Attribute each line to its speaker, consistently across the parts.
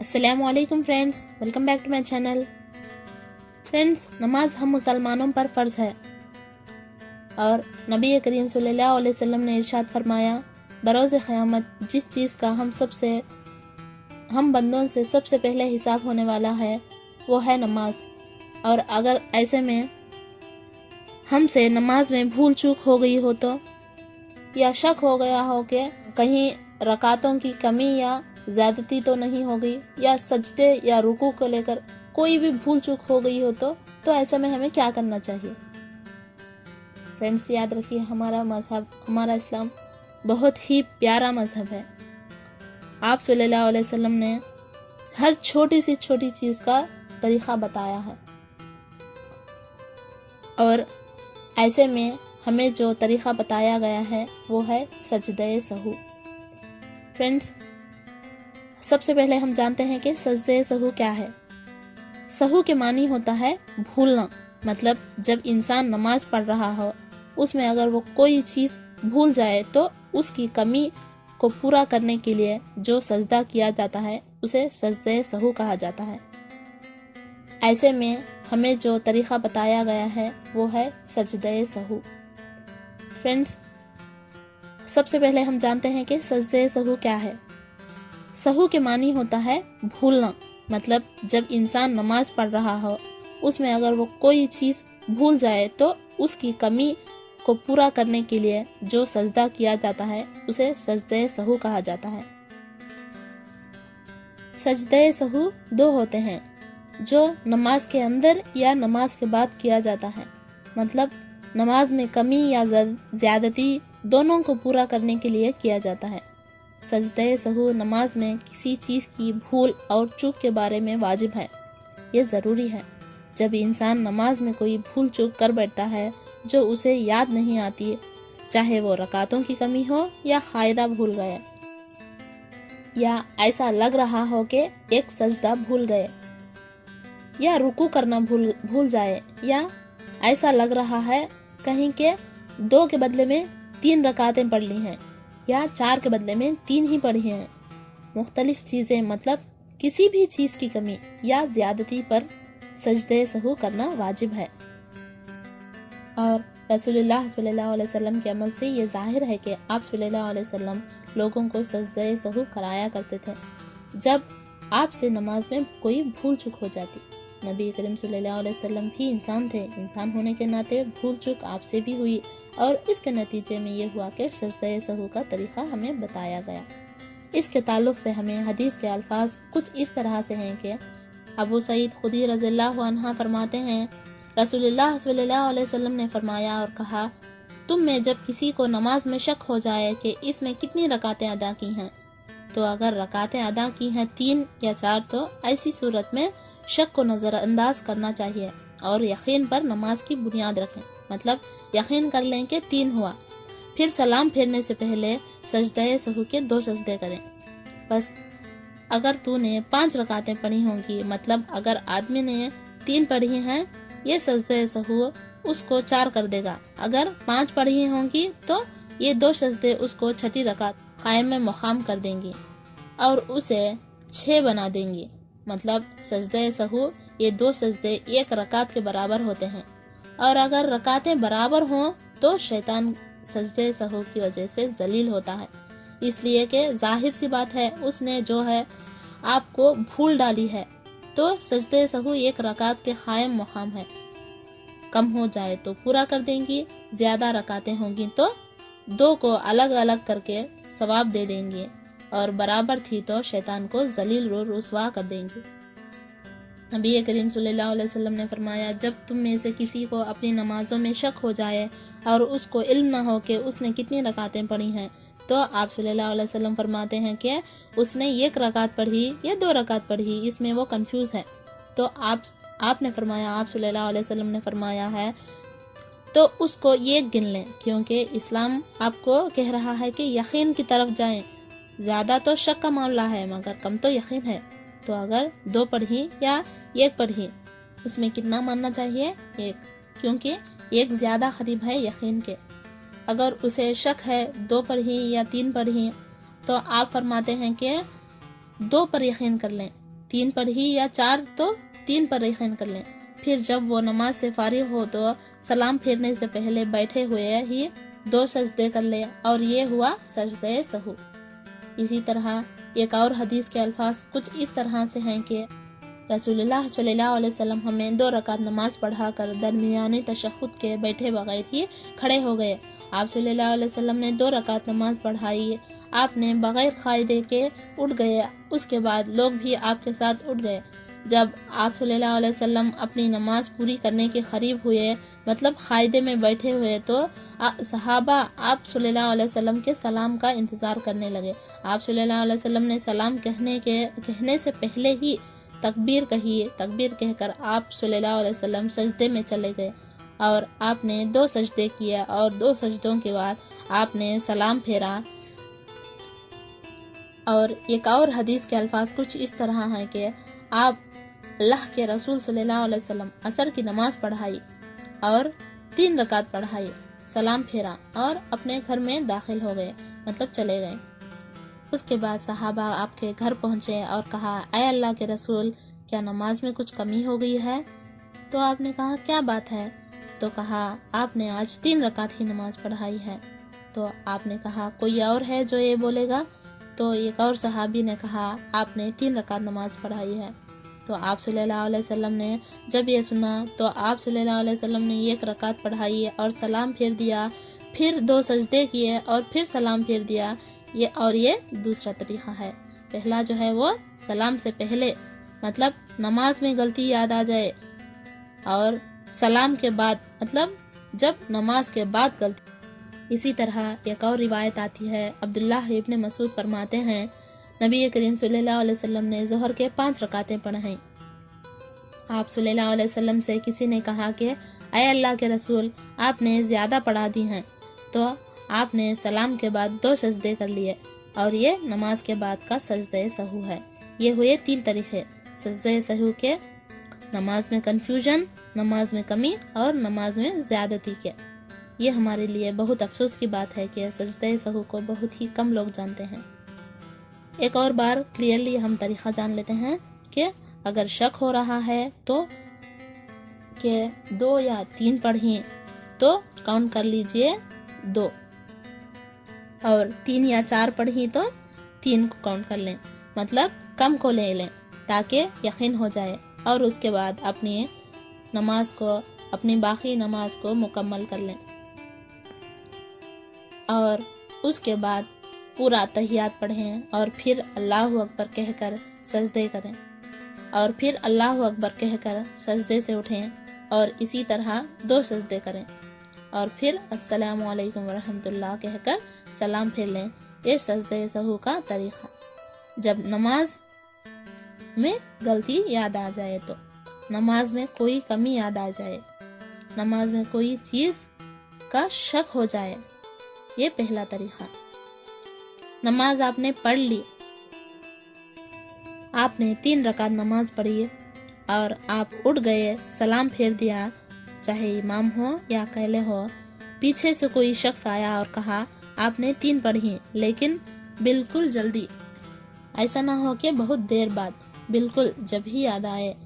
Speaker 1: अस्सलामु अलैकुम friends, welcome back to my channel. Friends, नमाज हम मुसलमानों पर फ़र्ज़ है और नबी करीम सल्लल्लाहु अलैहि वसल्लम ने इरशाद फरमाया, बरोज़ क़यामत जिस चीज़ का हम बंदों से सबसे पहले हिसाब होने वाला है वो है नमाज। और अगर ऐसे में हमसे नमाज में भूल चूक हो गई हो तो, या शक हो गया हो कि कहीं रकातों की कमी या ज़्यादती तो नहीं हो गई, या सजदे या रुकू को लेकर कोई भी भूल चूक हो गई हो तो ऐसे में हमें क्या करना चाहिए। फ्रेंड्स, याद रखिए, हमारा मज़हब, हमारा इस्लाम बहुत ही प्यारा मज़हब है। आप सल्लल्लाहु अलैहि वसल्लम ने हर छोटी सी छोटी चीज़ का तरीक़ा बताया है और ऐसे में हमें जो तरीक़ा बताया गया है वो है सजदे सहू। फ्रेंड्स, सबसे पहले हम जानते हैं कि सजदे सहू क्या है। सहू के मानी होता है भूलना, मतलब जब इंसान नमाज पढ़ रहा हो उसमें अगर वो कोई चीज़ भूल जाए तो उसकी कमी को पूरा करने के लिए जो सजदा किया जाता है उसे सजदे सहू कहा जाता है। ऐसे में हमें जो तरीक़ा बताया गया है वो है सजदे सहू। फ्रेंड्स, सबसे पहले हम जानते हैं कि सजदे सहू क्या है। सहू के मानी होता है भूलना, मतलब जब इंसान नमाज पढ़ रहा हो उसमें अगर वो कोई चीज़ भूल जाए तो उसकी कमी को पूरा करने के लिए जो सजदा किया जाता है उसे सजदे सहू कहा जाता है। सजदे सहू दो होते हैं, जो नमाज के अंदर या नमाज के बाद किया जाता है, मतलब नमाज में कमी या ज़्यादती दोनों को पूरा करने के लिए किया जाता है। सजदे सहू नमाज में किसी चीज़ की भूल और चूक के बारे में वाजिब है, ये ज़रूरी है। जब इंसान नमाज में कोई भूल चूक कर बैठता है जो उसे याद नहीं आती, चाहे वो रकातों की कमी हो या कायदा भूल गए, या ऐसा लग रहा हो कि एक सजदा भूल गए, या रुकू करना भूल जाए, या ऐसा लग रहा है कहीं के 2 के बदले में 3 रकातें पढ़ ली हैं या 4 के बदले में 3 ही पढ़ी हैं। मुख्तलिफ चीज़ें, मतलब किसी भी चीज़ की कमी या ज़्यादती पर सजदे सहू करना वाजिब है। और रसूलुल्लाह सल्लल्लाहु अलैहि वसल्लम के अमल से ये ज़ाहिर है कि आप सल्लल्लाहु अलैहि वसल्लम लोगों को सजदे सहू कराया करते थे जब आपसे नमाज में कोई भूल चूक हो जाती। नबी करीम सल्लल्लाहु अलैहि वसल्लम भी इंसान थे, इंसान होने के नाते भूल चूक आपसे भी हुई और इसके नतीजे में ये हुआ कि सजदे सहू का तरीक़ा हमें बताया गया। इसके ताल्लुक़ से हमें हदीस के अल्फाज कुछ इस तरह से हैं कि अबू सईद खुदरी रज़ियल्लाहु अन्हा फरमाते हैं, रसूलुल्लाह सल्लल्लाहु अलैहि वसल्लम ने फरमाया और कहा, तुम में जब किसी को नमाज में शक हो जाए कि इसमें कितनी रकातें अदा की हैं, तो अगर रकातें अदा की हैं 3 या 4 तो ऐसी सूरत में शक को नज़रअंदाज करना चाहिए और यकीन पर नमाज की बुनियाद रखें, मतलब यकीन कर लें कि 3 हुआ। फिर सलाम फेरने से पहले सजदे सहू के 2 सजदे करें। बस अगर तूने 5 रकातें पढ़ी होंगी, मतलब अगर आदमी ने 3 पढ़ी हैं, ये सजदे सहू उसको 4 कर देगा। अगर 5 पढ़ी होंगी तो ये 2 सजदे उसको छठी रकात कायम में मुकाम कर देंगी और उसे 6 बना देंगी। मतलब सजदे सहू ये 2 सजदे 1 रकात के बराबर होते हैं और अगर रकातें बराबर हों तो शैतान सजदे सहू की वजह से जलील होता है, इसलिए कि जाहिर सी बात है उसने जो है आपको भूल डाली है, तो सजदे सहू 1 रकात के कायम मुकाम है। कम हो जाए तो पूरा कर देंगी, ज़्यादा रकातें होंगी तो 2 को अलग अलग करके सवाब दे देंगे और बराबर थी तो शैतान को जलील व रुसवा कर देंगे। नबी करीम सल्लल्लाहु अलैहि वसल्लम ने फरमाया, जब तुम में से किसी को अपनी नमाजों में शक हो जाए और उसको इल्म ना हो कि उसने कितनी रकातें पढ़ी हैं, तो आप सल्लल्लाहु अलैहि वसल्लम फरमाते हैं कि उसने 1 रकात पढ़ी या 2 रकात पढ़ी, इसमें वो कंफ्यूज है। तो आपने फरमाया, आप सल्लल्लाहु अलैहि वसल्लम ने फरमाया है तो उसको 1 गिन लें, क्योंकि इस्लाम आपको कह रहा है कि यकीन की तरफ जाएं। ज़्यादा तो शक का मामला है मगर कम तो यकीन है। तो अगर 2 पढ़ी या 1 पढ़ी, उसमें कितना मानना चाहिए? 1, क्योंकि 1 ज़्यादा करीब है यकीन के। अगर उसे शक है 2 पढ़ी या 3 पढ़ी, तो आप फरमाते हैं कि 2 पर यकीन कर लें, 3 पढ़ी या 4 तो 3 पर यकीन कर लें। फिर जब वो नमाज से फारिग हो तो सलाम फेरने से पहले बैठे हुए ही 2 सजदे कर ले और ये हुआ सजदे सहू। इसी तरह एक और हदीस के अल्फाज कुछ इस तरह से हैं कि रसूलुल्लाह सल्लल्लाहु अलैहि वसल्लम हमें 2 रकात नमाज पढ़ाकर दरमियाने तशहुद के बैठे बगैर ही खड़े हो गए। आप सल्लल्लाहु अलैहि वसल्लम ने 2 रकात नमाज पढ़ाई, आपने बगैर कायदे के उठ गए, उसके बाद लोग भी आपके साथ उठ गए। जब आप सल्लल्लाहु अलैहि वसल्लम अपनी नमाज पूरी करने के करीब हुए, मतलब कायदे में बैठे हुए, तो सहाबा आप सल्लल्लाहु अलैहि वसल्लम के सलाम का इंतज़ार करने लगे। आप सल्लल्लाहु अलैहि वसल्लम ने सलाम कहने से पहले ही तकबीर कही। तकबीर कहकर आप सल्लल्लाहु अलैहि वसल्लम सजदे में चले गए और आपने 2 सजदे किए और 2 सजदों के बाद आपने सलाम फेरा। और एक और हदीस के अल्फाज कुछ इस तरह हैं कि आप अल्लाह के रसूल सल्लल्लाहु अलैहि वसल्लम असर की नमाज पढ़ाई और 3 रकात पढ़ाई, सलाम फेरा और अपने घर में दाखिल हो गए, मतलब चले गए। उसके बाद सहाबा आपके घर पहुंचे और कहा, ऐ अल्लाह के रसूल, क्या नमाज में कुछ कमी हो गई है? तो आपने कहा, क्या बात है? तो कहा, आपने आज 3 रकात ही नमाज पढ़ाई है। तो आपने कहा, कोई और है जो ये बोलेगा? तो एक और सहाबी ने कहा, आपने 3 रकात नमाज पढ़ाई है। तो आप सल्लल्लाहु अलैहि वसल्लम ने जब ये सुना तो आप सल्लल्लाहु अलैहि वसल्लम ने 1 रकात पढ़ाई और सलाम फेर दिया, फिर 2 सजदे किए और फिर सलाम फेर दिया। ये दूसरा तरीका है। पहला जो है वो सलाम से पहले, मतलब नमाज में गलती याद आ जाए, और सलाम के बाद, मतलब जब नमाज के बाद गलती। इसी तरह एक और रिवायत आती है, अब्दुल्लाह इब्न मसूद फरमाते हैं, नबी करीम सल्लल्लाहु अलैहि वसल्लम ने ज़ोहर के 5 रकातें पढ़ाईं। आप सल्लल्लाहु अलैहि वसल्लम से किसी ने कहा कि ऐ अल्लाह के रसूल, आपने ज़्यादा पढ़ा दी हैं। तो आपने सलाम के बाद 2 सजदे कर लिए और ये नमाज के बाद का सजदे सहू है। ये हुए 3 तरीके सजदे सहू के, नमाज में कन्फ्यूजन, नमाज में कमी और नमाज में ज़्यादती के। ये हमारे लिए बहुत अफसोस की बात है कि सजदे सहू को बहुत ही कम लोग जानते हैं। एक और बार क्लियरली हम तरीका जान लेते हैं कि अगर शक हो रहा है तो कि 2 या 3 पढ़ें तो काउंट कर लीजिए 2, और 3 या 4 पढ़ी तो 3 को काउंट कर लें, मतलब कम को ले लें ताकि यकीन हो जाए, और उसके बाद अपनी बाकी नमाज को मुकम्मल कर लें। और उसके बाद पूरा तहियात पढ़ें और फिर अल्लाहु अकबर कहकर सजदे करें और फिर अल्लाहु अकबर कहकर सजदे से उठें और इसी तरह 2 सजदे करें और फिर अस्सलामु अलैकुम वरहमतुल्लाह कहकर सलाम फेर लें। ये सजदे सहू का तरीका। जब नमाज में गलती याद आ जाए, तो नमाज में कोई कमी याद आ जाए, नमाज में कोई चीज़ का शक हो जाए, ये पहला तरीका। नमाज आपने पढ़ ली, आपने 3 रकात नमाज पढ़ी और आप उठ गए, सलाम फेर दिया, चाहे इमाम हो या अकेले हो, पीछे से कोई शख्स आया और कहा आपने 3 पढ़ी, लेकिन बिल्कुल जल्दी, ऐसा ना हो कि बहुत देर बाद, बिल्कुल जब ही याद आए,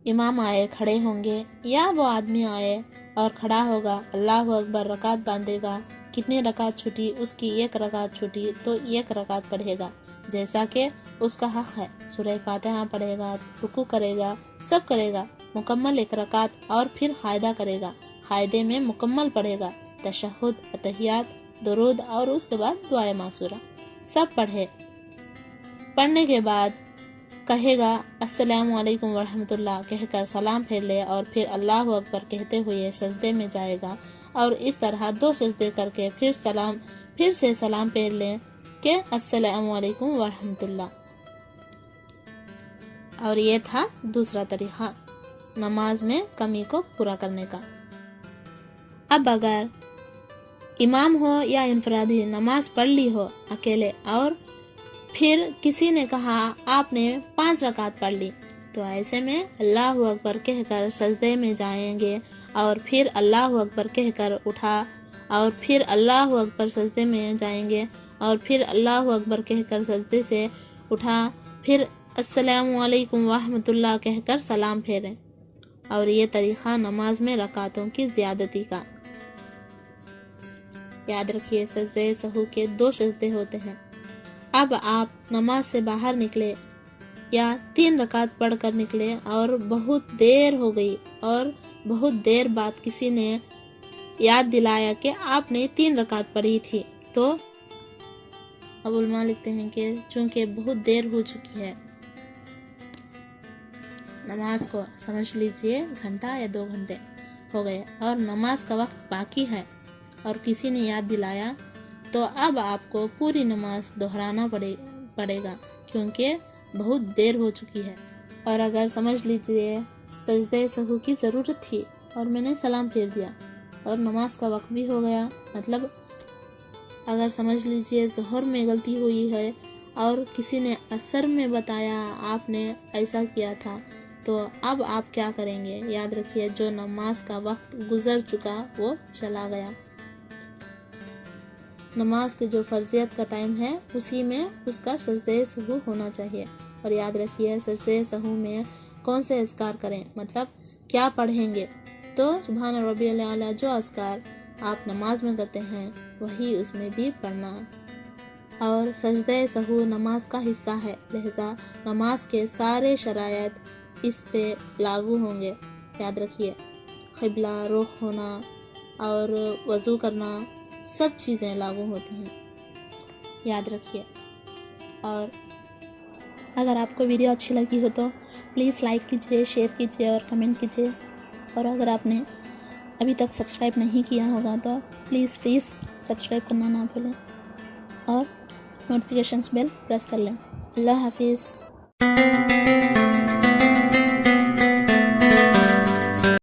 Speaker 1: इमाम आए, खड़े होंगे या वो आदमी आए और खड़ा होगा, अल्लाहु अकबर, रकात बांधेगा, कितनी रकात छूटी, उसकी 1 रकात छूटी तो 1 रकात पढ़ेगा जैसा कि उसका हक है, सूरह फातिहा पढ़ेगा, रुकू करेगा, सब करेगा, मुकम्मल 1 रकात, और फिर कायदा करेगा, कायदे में मुकम्मल पढ़ेगा, तशहुद, अतहियात, दुरूद और उसके बाद दुआए मासूरा सब पढ़ने के बाद कहेगा अस्सलामु अलैकुम वरहमतुल्लाह कहकर सलाम फेर ले और फिर अल्लाहु अकबर कहते हुए सजदे में जाएगा और इस तरह 2 सजदे करके फिर से सलाम फेर ले के अस्सलामु अलैकुम वरहमतुल्लाह। और ये था दूसरा तरीका नमाज में कमी को पूरा करने का। अब अगर इमाम हो या इनफरादी नमाज पढ़ ली हो अकेले और फिर किसी ने कहा आपने 5 रकात पढ़ ली, तो ऐसे में अल्लाहु अकबर कहकर सजदे में जाएंगे और फिर अल्लाहु अकबर कहकर उठा और फिर अल्लाहु अकबर सजदे में जाएंगे और फिर अल्लाहु अकबर कहकर सजदे से उठा, फिर السلام علیکم ورحمۃ اللہ کہہ کر سلام پھیریں، اور یہ طریقہ نماز میں رکعتوں کی زیادتی کا۔ یاد رکھیے سجدہ سہو کے 2 سجدے ہوتے ہیں۔ اب آپ نماز سے باہر نکلے یا 3 رکعت پڑھ کر نکلے اور بہت دیر ہو گئی اور بہت دیر بعد کسی نے یاد دلایا کہ آپ نے 3 رکعت پڑھی تھی، تو ابو علماء لکھتے ہیں کہ چونکہ بہت دیر ہو چکی ہے، نماز کو سمجھ لیجئے گھنٹہ یا 2 گھنٹے ہو گئے اور نماز کا وقت باقی ہے اور کسی نے یاد دلایا، تو اب آپ کو پوری نماز دہرانا پڑے گا کیونکہ بہت دیر ہو چکی ہے۔ اور اگر سمجھ لیجئے سجدہ سہو کی ضرورت تھی اور میں نے سلام پھیر دیا اور نماز کا وقت بھی ہو گیا، مطلب اگر سمجھ لیجئے ظہر میں غلطی ہوئی ہے اور کسی نے عصر میں بتایا آپ نے ایسا کیا تھا، تو اب آپ کیا کریں گے؟ یاد رکھیے جو نماز کا وقت گزر چکا وہ چلا گیا۔ نماز کے جو فرضیت کا ٹائم ہے اسی میں اس کا سجدہ سہو ہونا چاہیے۔ اور یاد رکھیے سجدہ سہو میں کون سے اذکار کریں، مطلب کیا پڑھیں گے؟ تو سبحان ربی الاعلیٰ جو اذکار آپ نماز میں کرتے ہیں وہی اس میں بھی پڑھنا ہے۔ اور سجدہ سہو نماز کا حصہ ہے، لہذا نماز کے سارے شرائط اس پہ لاگو ہوں گے۔ یاد رکھیے قبلہ رخ ہونا اور وضو کرنا سب چیزیں لاگو ہوتی ہیں، یاد رکھیے۔ اور اگر آپ کو ویڈیو اچھی لگی ہو تو پلیز لائک کیجئے، شیئر کیجئے اور کمنٹ کیجئے، اور اگر آپ نے ابھی تک سبسکرائب نہیں کیا ہوگا تو پلیز سبسکرائب کرنا نہ بھولیں اور نوٹیفیکیشنز بیل پریس کر لیں۔ اللہ حافظ۔